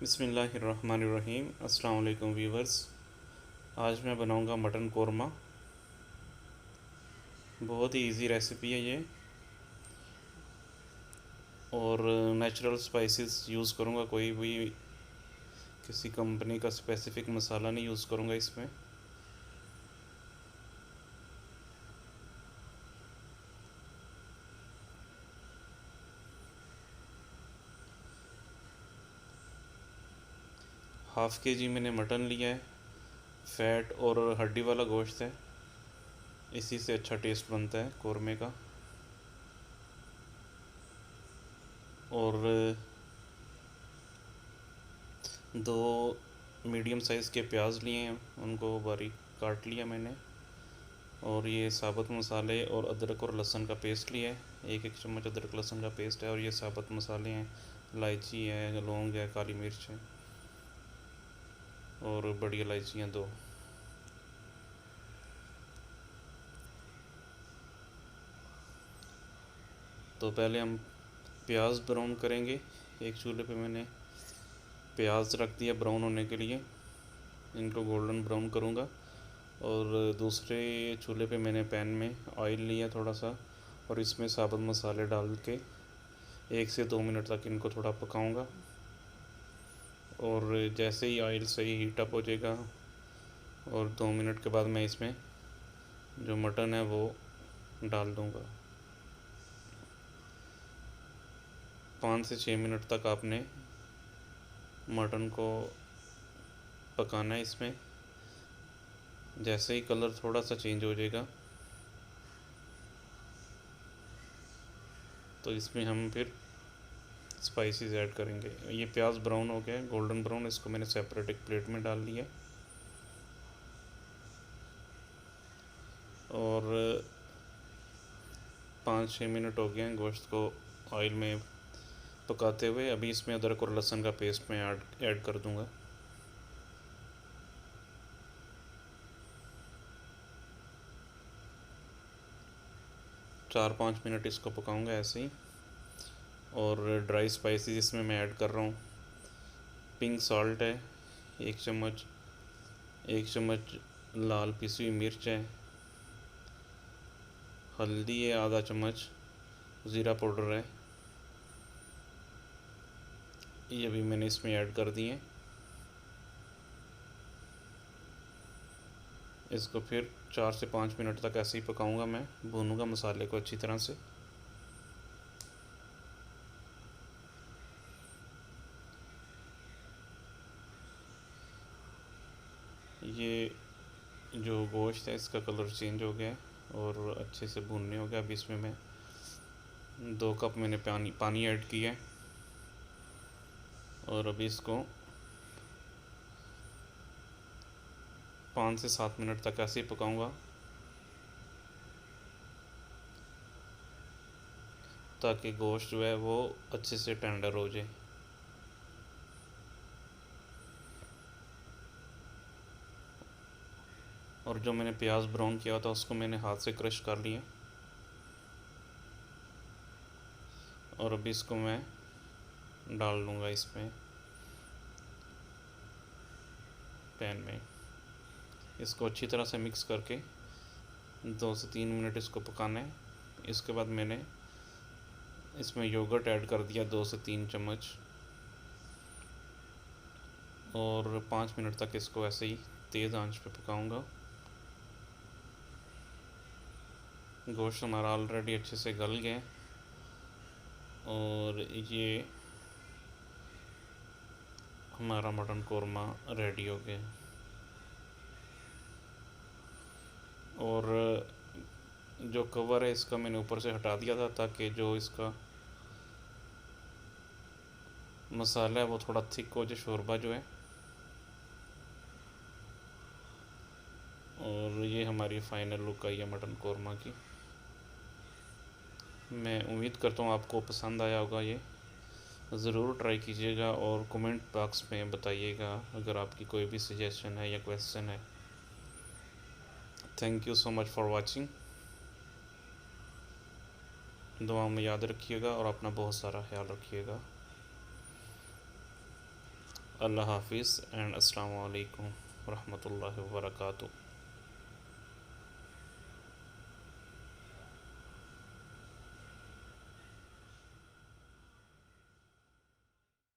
बिस्मिल्लाहिर्रहमानिर्रहीम। अस्सलाम वालेकुम व्यूवर्स। आज मैं बनाऊंगा मटन कोरमा। बहुत ही इजी रेसिपी है ये, और नेचुरल स्पाइसेस यूज़ करूंगा। कोई भी किसी कंपनी का स्पेसिफिक मसाला नहीं यूज़ करूंगा इसमें। ½ kg मैंने मटन लिया है। फ़ैट और हड्डी वाला गोश्त है, इसी से अच्छा टेस्ट बनता है कोरमे का। और 2 मीडियम साइज़ के प्याज लिए हैं, उनको बारीक काट लिया मैंने। और ये साबुत मसाले और अदरक और लहसुन का पेस्ट लिया है। 1-1 चम्मच अदरक लहसुन का पेस्ट है। और ये साबुत मसाले हैं, इलायची है, लौंग है, काली मिर्च है और बड़ी इलायचियाँ 2। तो पहले हम प्याज ब्राउन करेंगे। एक चूल्हे पे मैंने प्याज रख दिया ब्राउन होने के लिए, इनको गोल्डन ब्राउन करूँगा। और दूसरे चूल्हे पे मैंने पैन में ऑयल लिया थोड़ा सा, और इसमें साबुत मसाले डाल के 1 से 2 मिनट तक इनको थोड़ा पकाऊंगा। और जैसे ही ऑयल सही हीट अप हो जाएगा, और 2 मिनट के बाद मैं इसमें जो मटन है वो डाल दूँगा। 5 से 6 मिनट तक आपने मटन को पकाना है इसमें। जैसे ही कलर थोड़ा सा चेंज हो जाएगा, तो इसमें हम फिर स्पाइसेस ऐड करेंगे। ये प्याज ब्राउन हो गया है, गोल्डन ब्राउन। इसको मैंने सेपरेट एक प्लेट में डाल लिया। और 5-6 मिनट हो गए हैं गोश्त को ऑयल में पकाते हुए। अभी इसमें अदरक और लहसुन का पेस्ट मैं ऐड कर दूंगा। चार 5 मिनट इसको पकाऊंगा ऐसे ही। और ड्राई स्पाइसेस इसमें मैं ऐड कर रहा हूँ। पिंक सॉल्ट है 1 चम्मच, 1 चम्मच लाल पिसी हुई मिर्च है, हल्दी है आधा चम्मच, ज़ीरा पाउडर है, ये भी मैंने इसमें ऐड कर दिए। इसको फिर 4 से 5 मिनट तक ऐसे ही पकाऊंगा। मैं भूनूंगा मसाले को अच्छी तरह से। ये जो गोश्त है इसका कलर चेंज हो गया है और अच्छे से भूनने हो गया। अब इसमें मैं 2 कप मैंने पानी ऐड किया है। और अभी इसको 5 से 7 मिनट तक ऐसे ही पकाऊंगा, ताकि गोश्त जो है वो अच्छे से टेंडर हो जाए। और जो मैंने प्याज ब्राउन किया था उसको मैंने हाथ से क्रश कर लिया। और अभी इसको मैं डाल दूँगा इसमें पैन में। इसको अच्छी तरह से मिक्स करके 2 से 3 मिनट इसको पकाना है। इसके बाद मैंने इसमें योगर्ट ऐड कर दिया 2 से 3 चम्मच। और 5 मिनट तक इसको ऐसे ही तेज़ आंच पे पकाऊंगा। गोश्त हमारा ऑलरेडी अच्छे से गल गया है और ये हमारा मटन कोरमा रेडी हो गया। और जो कवर है इसका मैंने ऊपर से हटा दिया था, ताकि जो इसका मसाला है वो थोड़ा थिक हो जाए, शोरबा जो है। और ये हमारी फ़ाइनल लुक आई है मटन कोरमा की। मैं उम्मीद करता हूँ आपको पसंद आया होगा। ये ज़रूर ट्राई कीजिएगा और कमेंट बॉक्स में बताइएगा अगर आपकी कोई भी सजेशन है या क्वेश्चन है। Thank you so much for watching. दुआ में याद रखिएगा और अपना बहुत सारा ख्याल रखिएगा। अल्लाह हाफिज़ एंड अस्सलाम वालेकुम रहमतुल्लाहि व बरकातुहू।